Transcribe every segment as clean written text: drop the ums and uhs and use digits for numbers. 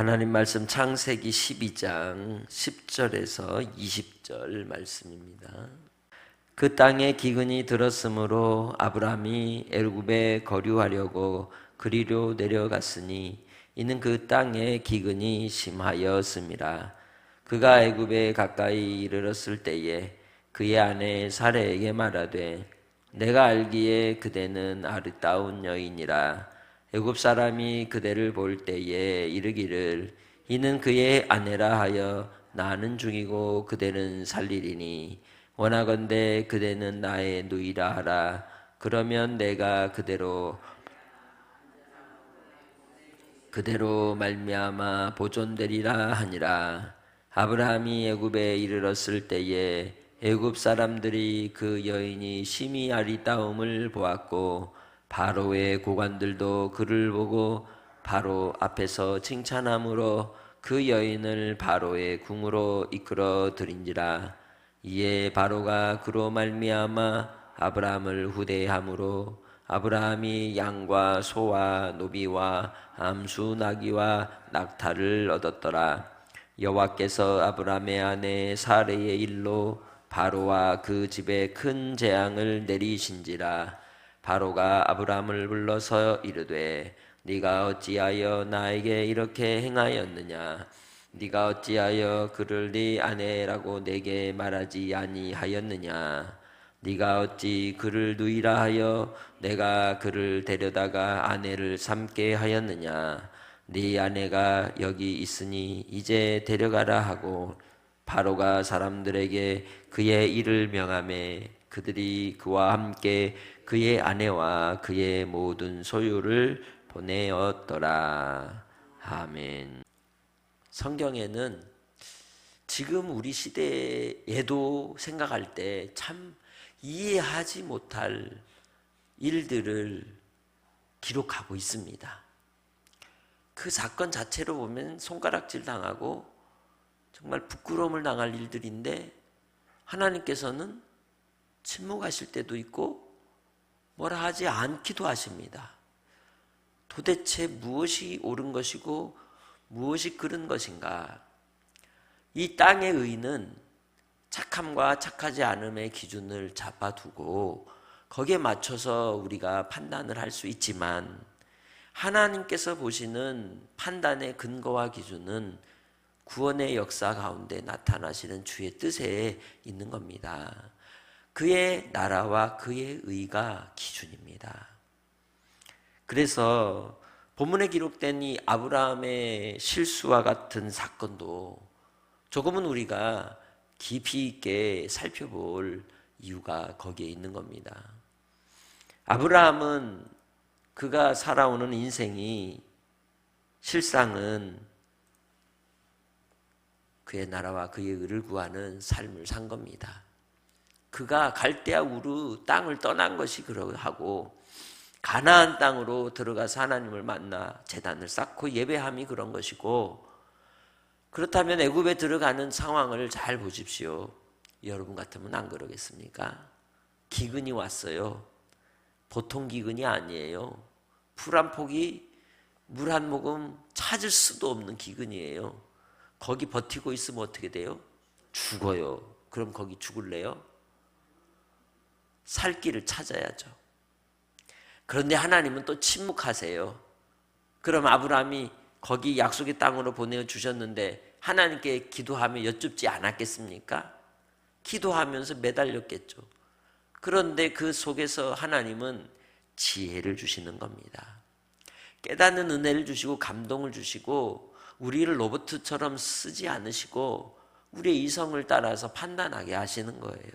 하나님 말씀 창세기 12장 10절에서 20절 말씀입니다. 그 땅에 기근이 들었으므로 아브라함이 애굽에 거류하려고 그리로 내려갔으니 이는 그 땅에 기근이 심하였음이라. 그가 애굽에 가까이 이르렀을 때에 그의 아내 사레에게 말하되 내가 알기에 그대는 아름다운 여인이라. 애굽 사람이 그대를 볼 때에 이르기를 이는 그의 아내라 하여 나는 죽이고 그대는 살리리니 원하건대 그대는 나의 누이라 하라. 그러면 내가 그대로 말미암아 보존되리라 하니라. 아브라함이 애굽에 이르렀을 때에 애굽 사람들이 그 여인이 심히 아리따움을 보았고 바로의 고관들도 그를 보고 바로 앞에서 칭찬함으로 그 여인을 바로의 궁으로 이끌어 들인지라. 이에 바로가 그로 말미암아 아브라함을 후대함으로 아브라함이 양과 소와 노비와 암수 나귀와 낙타를 얻었더라. 여호와께서 아브라함의 아내 사레의 일로 바로와 그 집에 큰 재앙을 내리신지라. 바로가 아브라함을 불러서 이르되 네가 어찌하여 나에게 이렇게 행하였느냐? 네가 어찌하여 그를 네 아내라고 내게 말하지 아니하였느냐? 네가 어찌 그를 누이라 하여 내가 그를 데려다가 아내를 삼게 하였느냐? 네 아내가 여기 있으니 이제 데려가라 하고 바로가 사람들에게 그의 일을 명하매 그들이 그와 함께 그의 아내와 그의 모든 소유를 보내었더라. 아멘. 성경에는 지금 우리 시대에도 생각할 때 참 이해하지 못할 일들을 기록하고 있습니다. 그 사건 자체로 보면 손가락질 당하고 정말 부끄러움을 당할 일들인데 하나님께서는 침묵하실 때도 있고 뭐라 하지 않기도 하십니다. 도대체 무엇이 옳은 것이고 무엇이 그른 것인가? 이 땅의 의는 착함과 착하지 않음의 기준을 잡아두고 거기에 맞춰서 우리가 판단을 할 수 있지만 하나님께서 보시는 판단의 근거와 기준은 구원의 역사 가운데 나타나시는 주의 뜻에 있는 겁니다. 그의 나라와 그의 의가 기준입니다. 그래서 본문에 기록된 이 아브라함의 실수와 같은 사건도 조금은 우리가 깊이 있게 살펴볼 이유가 거기에 있는 겁니다. 아브라함은 그가 살아오는 인생이 실상은 그의 나라와 그의 의를 구하는 삶을 산 겁니다. 그가 갈대아 우르 땅을 떠난 것이 그러하고 가나안 땅으로 들어가서 하나님을 만나 제단을 쌓고 예배함이 그런 것이고, 그렇다면 애굽에 들어가는 상황을 잘 보십시오. 여러분 같으면 안 그러겠습니까? 기근이 왔어요. 보통 기근이 아니에요. 풀 한 포기, 물 한 모금 찾을 수도 없는 기근이에요. 거기 버티고 있으면 어떻게 돼요? 죽어요. 그럼 거기 죽을래요? 살 길을 찾아야죠. 그런데 하나님은 또 침묵하세요. 그럼 아브라함이 거기 약속의 땅으로 보내주셨는데 하나님께 기도하며 여쭙지 않았겠습니까? 기도하면서 매달렸겠죠. 그런데 그 속에서 하나님은 지혜를 주시는 겁니다. 깨닫는 은혜를 주시고 감동을 주시고 우리를 로봇처럼 쓰지 않으시고 우리의 이성을 따라서 판단하게 하시는 거예요.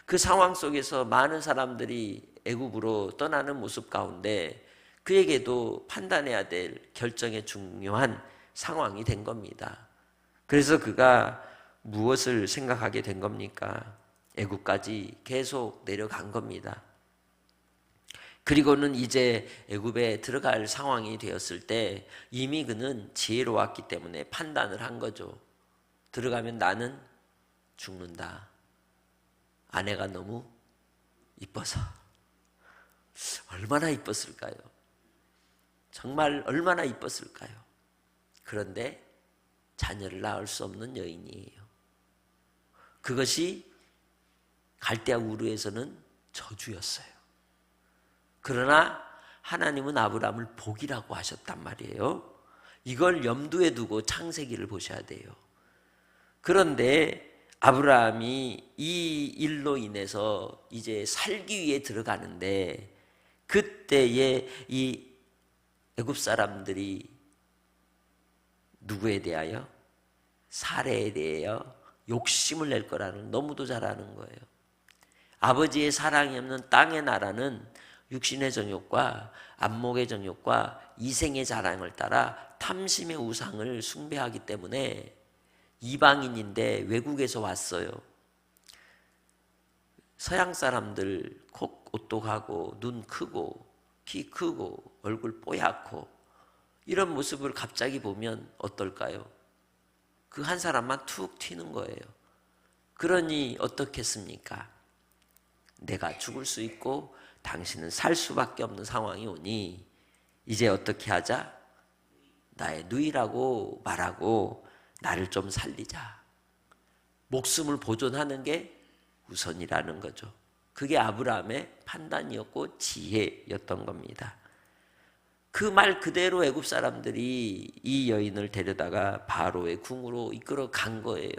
그 상황 속에서 많은 사람들이 애굽으로 떠나는 모습 가운데 그에게도 판단해야 될 결정의 중요한 상황이 된 겁니다. 그래서 그가 무엇을 생각하게 된 겁니까? 애굽까지 계속 내려간 겁니다. 그리고는 이제 애굽에 들어갈 상황이 되었을 때 이미 그는 지혜로웠기 때문에 판단을 한 거죠. 들어가면 나는 죽는다. 아내가 너무 이뻐서. 얼마나 이뻤을까요? 정말 얼마나 이뻤을까요? 그런데 자녀를 낳을 수 없는 여인이에요. 그것이 갈대아 우르에서는 저주였어요. 그러나 하나님은 아브라함을 복이라고 하셨단 말이에요. 이걸 염두에 두고 창세기를 보셔야 돼요. 그런데 아브라함이 이 일로 인해서 이제 살기 위해 들어가는데 그때에 이 애굽 사람들이 누구에 대하여? 사레에 대하여 욕심을 낼 거라는, 너무도 잘 아는 거예요. 아버지의 사랑이 없는 땅의 나라는 육신의 정욕과 안목의 정욕과 이생의 자랑을 따라 탐심의 우상을 숭배하기 때문에 이방인인데 외국에서 왔어요. 서양 사람들 코 오똑하고 눈 크고 키 크고 얼굴 뽀얗고 이런 모습을 갑자기 보면 어떨까요? 그 한 사람만 툭 튀는 거예요. 그러니 어떻겠습니까? 내가 죽을 수 있고 당신은 살 수밖에 없는 상황이 오니 이제 어떻게 하자? 나의 누이라고 말하고 나를 좀 살리자. 목숨을 보존하는 게 우선이라는 거죠. 그게 아브라함의 판단이었고 지혜였던 겁니다. 그 말 그대로 애굽 사람들이 이 여인을 데려다가 바로의 궁으로 이끌어 간 거예요.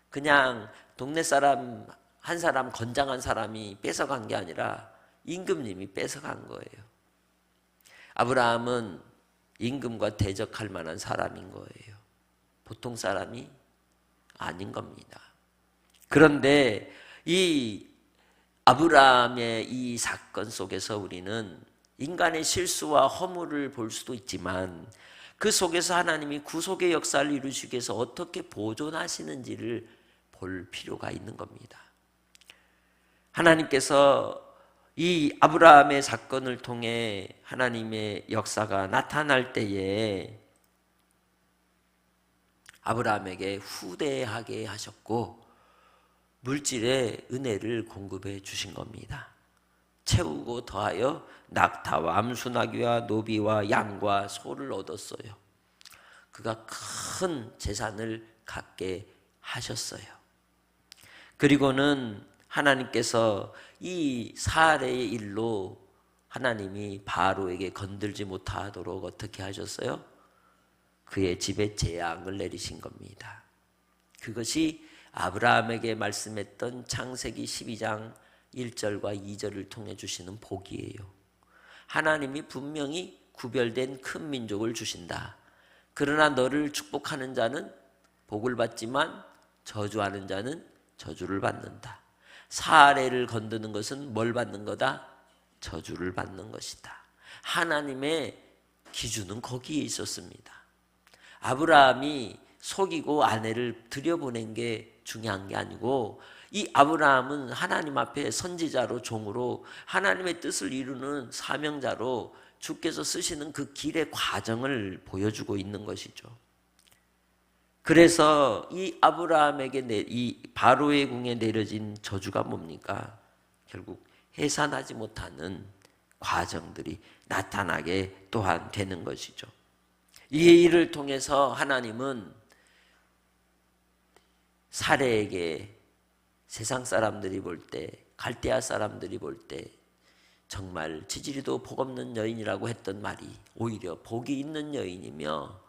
그냥 동네 사람 한 사람, 건장한 사람이 뺏어간 게 아니라 임금님이 뺏어간 거예요. 아브라함은 임금과 대적할 만한 사람인 거예요. 보통 사람이 아닌 겁니다. 그런데 이 아브라함의 이 사건 속에서 우리는 인간의 실수와 허물을 볼 수도 있지만 그 속에서 하나님이 구속의 역사를 이루시기 위해서 어떻게 보존하시는지를 볼 필요가 있는 겁니다. 하나님께서 이 아브라함의 사건을 통해 하나님의 역사가 나타날 때에 아브라함에게 후대하게 하셨고 물질의 은혜를 공급해 주신 겁니다. 채우고 더하여 낙타와 암수나귀와 노비와 양과 소를 얻었어요. 그가 큰 재산을 갖게 하셨어요. 그리고는 하나님께서 이 사례의 일로 하나님이 바로에게 건들지 못하도록 어떻게 하셨어요? 그의 집에 재앙을 내리신 겁니다. 그것이 아브라함에게 말씀했던 창세기 12장 1절과 2절을 통해 주시는 복이에요. 하나님이 분명히 구별된 큰 민족을 주신다. 그러나 너를 축복하는 자는 복을 받지만 저주하는 자는 저주를 받는다. 사례를 건드는 것은 뭘 받는 거다? 저주를 받는 것이다. 하나님의 기준은 거기에 있었습니다. 아브라함이 속이고 아내를 들여보낸 게 중요한 게 아니고 이 아브라함은 하나님 앞에 선지자로 종으로 하나님의 뜻을 이루는 사명자로 주께서 쓰시는 그 길의 과정을 보여주고 있는 것이죠. 그래서 이 아브라함에게 이 바로의 궁에 내려진 저주가 뭡니까? 결국 해산하지 못하는 과정들이 나타나게 또한 되는 것이죠. 이 일을 통해서 하나님은 사례에게 세상 사람들이 볼 때, 갈대아 사람들이 볼 때 정말 지지리도 복 없는 여인이라고 했던 말이 오히려 복이 있는 여인이며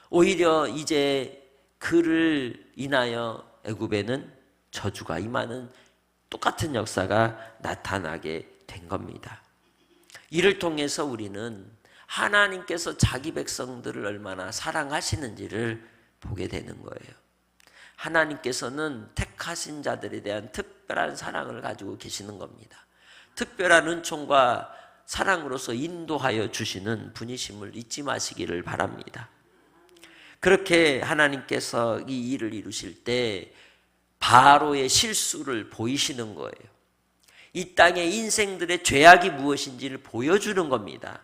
오히려 이제 그를 인하여 애굽에는 저주가 임하는 똑같은 역사가 나타나게 된 겁니다. 이를 통해서 우리는 하나님께서 자기 백성들을 얼마나 사랑하시는지를 보게 되는 거예요. 하나님께서는 택하신 자들에 대한 특별한 사랑을 가지고 계시는 겁니다. 특별한 은총과 사랑으로서 인도하여 주시는 분이심을 잊지 마시기를 바랍니다. 그렇게 하나님께서 이 일을 이루실 때 바로의 실수를 보이시는 거예요. 이 땅의 인생들의 죄악이 무엇인지를 보여주는 겁니다.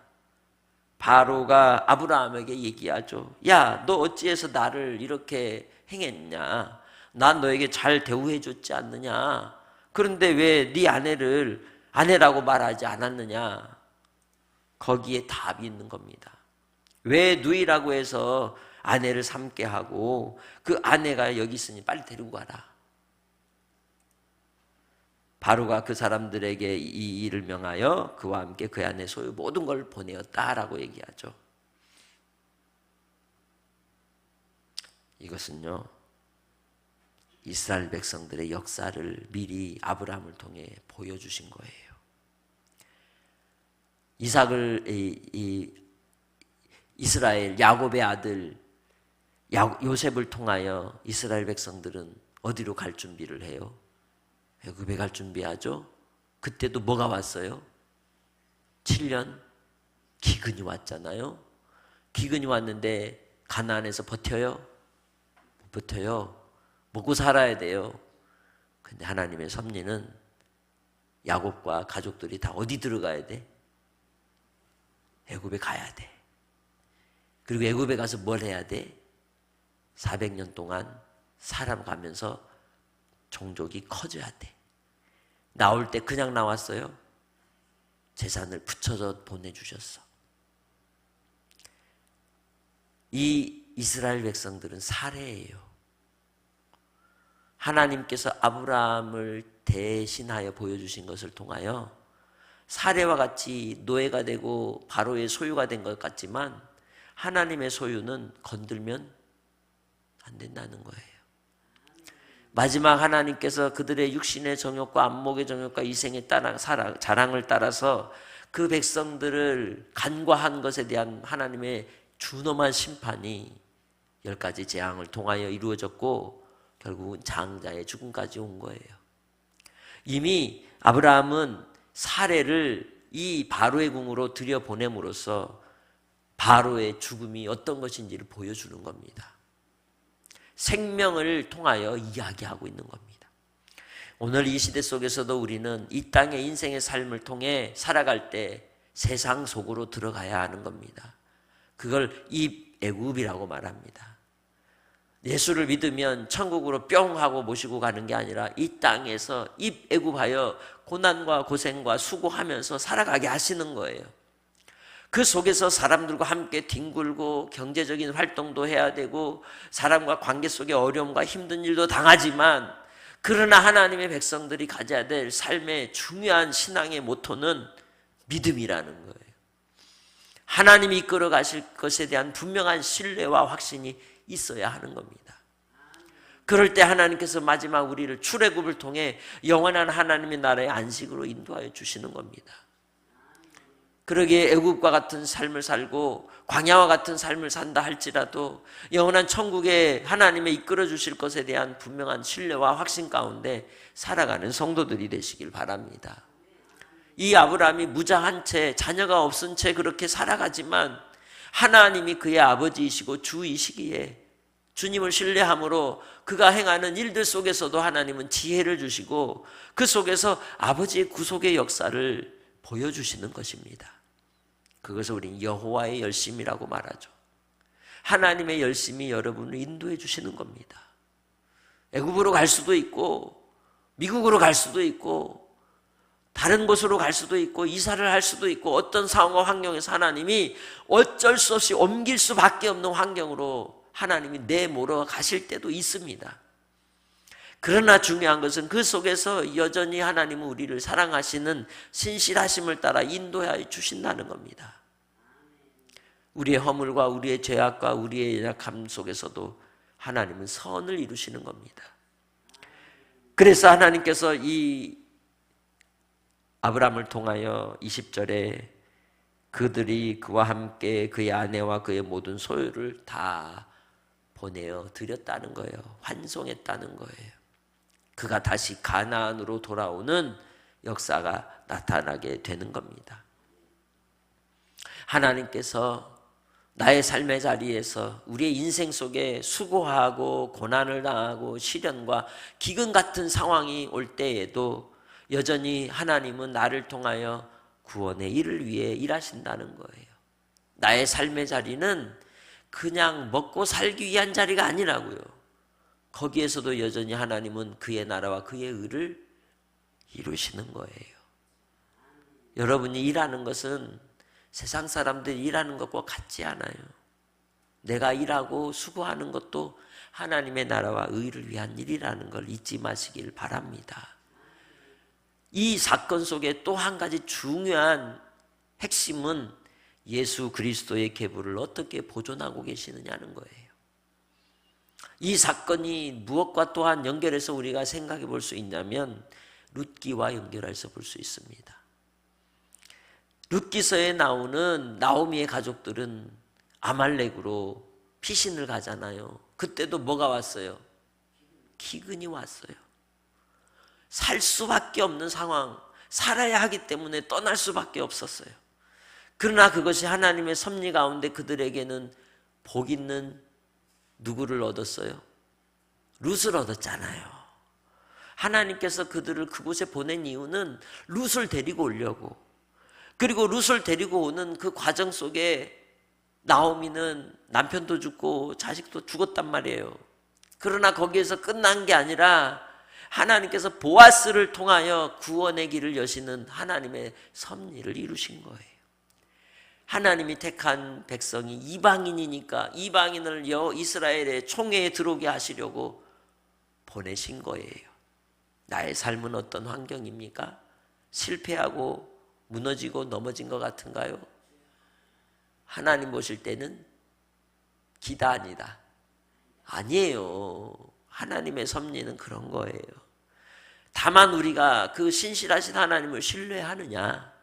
바로가 아브라함에게 얘기하죠. 야, 너 어찌해서 나를 이렇게 행했냐? 난 너에게 잘 대우해 줬지 않느냐? 그런데 왜 네 아내를 아내라고 말하지 않았느냐? 거기에 답이 있는 겁니다. 왜 누이라고 해서 아내를 삼게 하고 그 아내가 여기 있으니 빨리 데리고 가라. 바로가 그 사람들에게 이 일을 명하여 그와 함께 그 아내 소유 모든 걸 보내었다라고 얘기하죠. 이것은요, 이스라엘 백성들의 역사를 미리 아브라함을 통해 보여주신 거예요. 이삭을 이스라엘 야곱의 아들 요셉을 통하여 이스라엘 백성들은 어디로 갈 준비를 해요? 애굽에 갈 준비하죠. 그때도 뭐가 왔어요? 7년 기근이 왔잖아요. 기근이 왔는데 가나안에서 버텨요? 못 버텨요. 먹고 살아야 돼요. 근데 하나님의 섭리는 야곱과 가족들이 다 어디 들어가야 돼? 애굽에 가야 돼. 그리고 애굽에 가서 뭘 해야 돼? 400년 동안 살아가면서 종족이 커져야 돼. 나올 때 그냥 나왔어요? 재산을 붙여서 보내주셨어. 이 이스라엘 백성들은 사례예요. 하나님께서 아브라함을 대신하여 보여주신 것을 통하여 사례와 같이 노예가 되고 바로의 소유가 된 것 같지만 하나님의 소유는 건들면 안 된다는 거예요. 마지막 하나님께서 그들의 육신의 정욕과 안목의 정욕과 이생의 자랑을 따라서 그 백성들을 간과한 것에 대한 하나님의 준엄한 심판이 10가지 재앙을 통하여 이루어졌고 결국은 장자의 죽음까지 온 거예요. 이미 아브라함은 사례를 이 바로의 궁으로 들여보냄으로써 바로의 죽음이 어떤 것인지를 보여주는 겁니다. 생명을 통하여 이야기하고 있는 겁니다. 오늘 이 시대 속에서도 우리는 이 땅의 인생의 삶을 통해 살아갈 때 세상 속으로 들어가야 하는 겁니다. 그걸 입애굽이라고 말합니다. 예수를 믿으면 천국으로 뿅 하고 모시고 가는 게 아니라 이 땅에서 입애굽하여 고난과 고생과 수고하면서 살아가게 하시는 거예요. 그 속에서 사람들과 함께 뒹굴고 경제적인 활동도 해야 되고 사람과 관계 속에 어려움과 힘든 일도 당하지만 그러나 하나님의 백성들이 가져야 될 삶의 중요한 신앙의 모토는 믿음이라는 거예요. 하나님이 이끌어 가실 것에 대한 분명한 신뢰와 확신이 있어야 하는 겁니다. 그럴 때 하나님께서 마지막 우리를 출애굽을 통해 영원한 하나님의 나라의 안식으로 인도하여 주시는 겁니다. 그러기에 애굽과 같은 삶을 살고 광야와 같은 삶을 산다 할지라도 영원한 천국에 하나님의 이끌어 주실 것에 대한 분명한 신뢰와 확신 가운데 살아가는 성도들이 되시길 바랍니다. 이 아브라함이 무장한 채 자녀가 없은 채 그렇게 살아가지만 하나님이 그의 아버지이시고 주이시기에 주님을 신뢰함으로 그가 행하는 일들 속에서도 하나님은 지혜를 주시고 그 속에서 아버지의 구속의 역사를 보여주시는 것입니다. 그것을 우리는 여호와의 열심이라고 말하죠. 하나님의 열심이 여러분을 인도해 주시는 겁니다. 애굽으로 갈 수도 있고 미국으로 갈 수도 있고 다른 곳으로 갈 수도 있고 이사를 할 수도 있고 어떤 상황과 환경에서 하나님이 어쩔 수 없이 옮길 수밖에 없는 환경으로 하나님이 내몰아 가실 때도 있습니다. 그러나 중요한 것은 그 속에서 여전히 하나님은 우리를 사랑하시는 신실하심을 따라 인도하여 주신다는 겁니다. 우리의 허물과 우리의 죄악과 우리의 연약함 속에서도 하나님은 선을 이루시는 겁니다. 그래서 하나님께서 이 아브라함을 통하여 20절에 그들이 그와 함께 그의 아내와 그의 모든 소유를 다 보내어 드렸다는 거예요. 환송했다는 거예요. 그가 다시 가나안으로 돌아오는 역사가 나타나게 되는 겁니다. 하나님께서 나의 삶의 자리에서 우리의 인생 속에 수고하고 고난을 당하고 시련과 기근 같은 상황이 올 때에도 여전히 하나님은 나를 통하여 구원의 일을 위해 일하신다는 거예요. 나의 삶의 자리는 그냥 먹고 살기 위한 자리가 아니라고요. 거기에서도 여전히 하나님은 그의 나라와 그의 의를 이루시는 거예요. 여러분이 일하는 것은 세상 사람들이 일하는 것과 같지 않아요. 내가 일하고 수고하는 것도 하나님의 나라와 의를 위한 일이라는 걸 잊지 마시길 바랍니다. 이 사건 속에 또 한 가지 중요한 핵심은 예수 그리스도의 계보를 어떻게 보존하고 계시느냐는 거예요. 이 사건이 무엇과 또한 연결해서 우리가 생각해 볼 수 있냐면 룻기와 연결해서 볼 수 있습니다. 룻기서에 나오는 나오미의 가족들은 아말렉으로 피신을 가잖아요. 그때도 뭐가 왔어요? 기근이 왔어요. 살 수밖에 없는 상황, 살아야 하기 때문에 떠날 수밖에 없었어요. 그러나 그것이 하나님의 섭리 가운데 그들에게는 복 있는 누구를 얻었어요? 룻을 얻었잖아요. 하나님께서 그들을 그곳에 보낸 이유는 룻을 데리고 오려고. 그리고 룻을 데리고 오는 그 과정 속에 나오미는 남편도 죽고 자식도 죽었단 말이에요. 그러나 거기에서 끝난 게 아니라 하나님께서 보아스를 통하여 구원의 길을 여시는 하나님의 섭리를 이루신 거예요. 하나님이 택한 백성이 이방인이니까 이방인을 이스라엘의 총회에 들어오게 하시려고 보내신 거예요. 나의 삶은 어떤 환경입니까? 실패하고 무너지고 넘어진 것 같은가요? 하나님 보실 때는 기다 아니다. 아니에요. 하나님의 섭리는 그런 거예요. 다만 우리가 그 신실하신 하나님을 신뢰하느냐,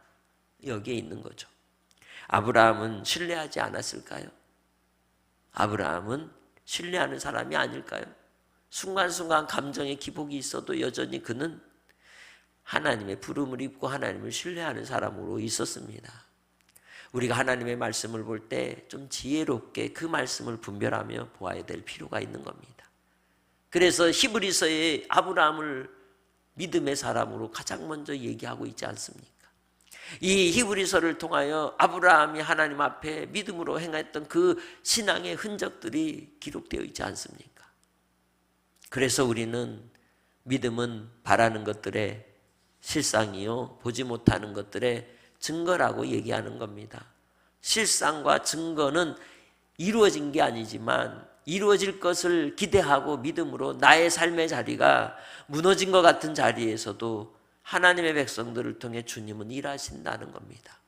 여기에 있는 거죠. 아브라함은 신뢰하지 않았을까요? 아브라함은 신뢰하는 사람이 아닐까요? 순간순간 감정의 기복이 있어도 여전히 그는 하나님의 부름을 입고 하나님을 신뢰하는 사람으로 있었습니다. 우리가 하나님의 말씀을 볼 때 좀 지혜롭게 그 말씀을 분별하며 보아야 될 필요가 있는 겁니다. 그래서 히브리서에 아브라함을 믿음의 사람으로 가장 먼저 얘기하고 있지 않습니까? 이 히브리서를 통하여 아브라함이 하나님 앞에 믿음으로 행했던 그 신앙의 흔적들이 기록되어 있지 않습니까? 그래서 우리는 믿음은 바라는 것들의 실상이요 보지 못하는 것들의 증거라고 얘기하는 겁니다. 실상과 증거는 이루어진 게 아니지만 이루어질 것을 기대하고 믿음으로 나의 삶의 자리가 무너진 것 같은 자리에서도 하나님의 백성들을 통해 주님은 일하신다는 겁니다.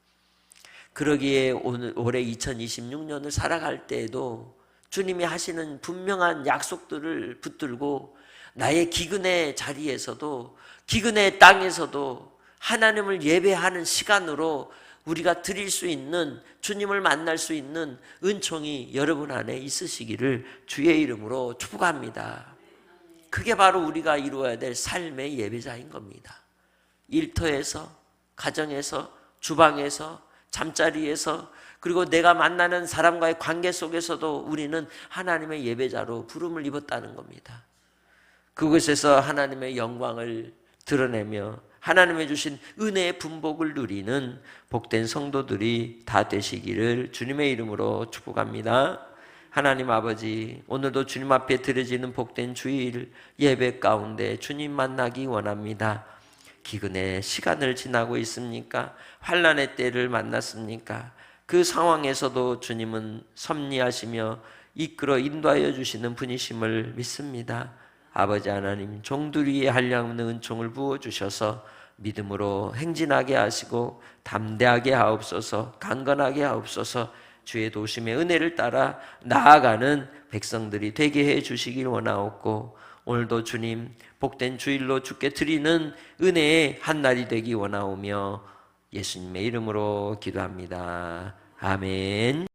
그러기에 올해 2026년을 살아갈 때에도 주님이 하시는 분명한 약속들을 붙들고 나의 기근의 자리에서도 기근의 땅에서도 하나님을 예배하는 시간으로 우리가 드릴 수 있는 주님을 만날 수 있는 은총이 여러분 안에 있으시기를 주의 이름으로 축복합니다. 그게 바로 우리가 이루어야 될 삶의 예배자인 겁니다. 일터에서, 가정에서, 주방에서, 잠자리에서 그리고 내가 만나는 사람과의 관계 속에서도 우리는 하나님의 예배자로 부름을 입었다는 겁니다. 그곳에서 하나님의 영광을 드러내며 하나님의 주신 은혜의 분복을 누리는 복된 성도들이 다 되시기를 주님의 이름으로 축복합니다. 하나님 아버지, 오늘도 주님 앞에 드려지는 복된 주일 예배 가운데 주님 만나기 원합니다. 기근의 시간을 지나고 있습니까? 환난의 때를 만났습니까? 그 상황에서도 주님은 섭리하시며 이끌어 인도하여 주시는 분이심을 믿습니다. 아버지 하나님, 종들 위에 한량없는 은총을 부어주셔서 믿음으로 행진하게 하시고 담대하게 하옵소서, 강건하게 하옵소서. 주의 도심의 은혜를 따라 나아가는 백성들이 되게 해 주시길 원하옵고 오늘도 주님 복된 주일로 주께 드리는 은혜의 한날이 되기 원하오며 예수님의 이름으로 기도합니다. 아멘.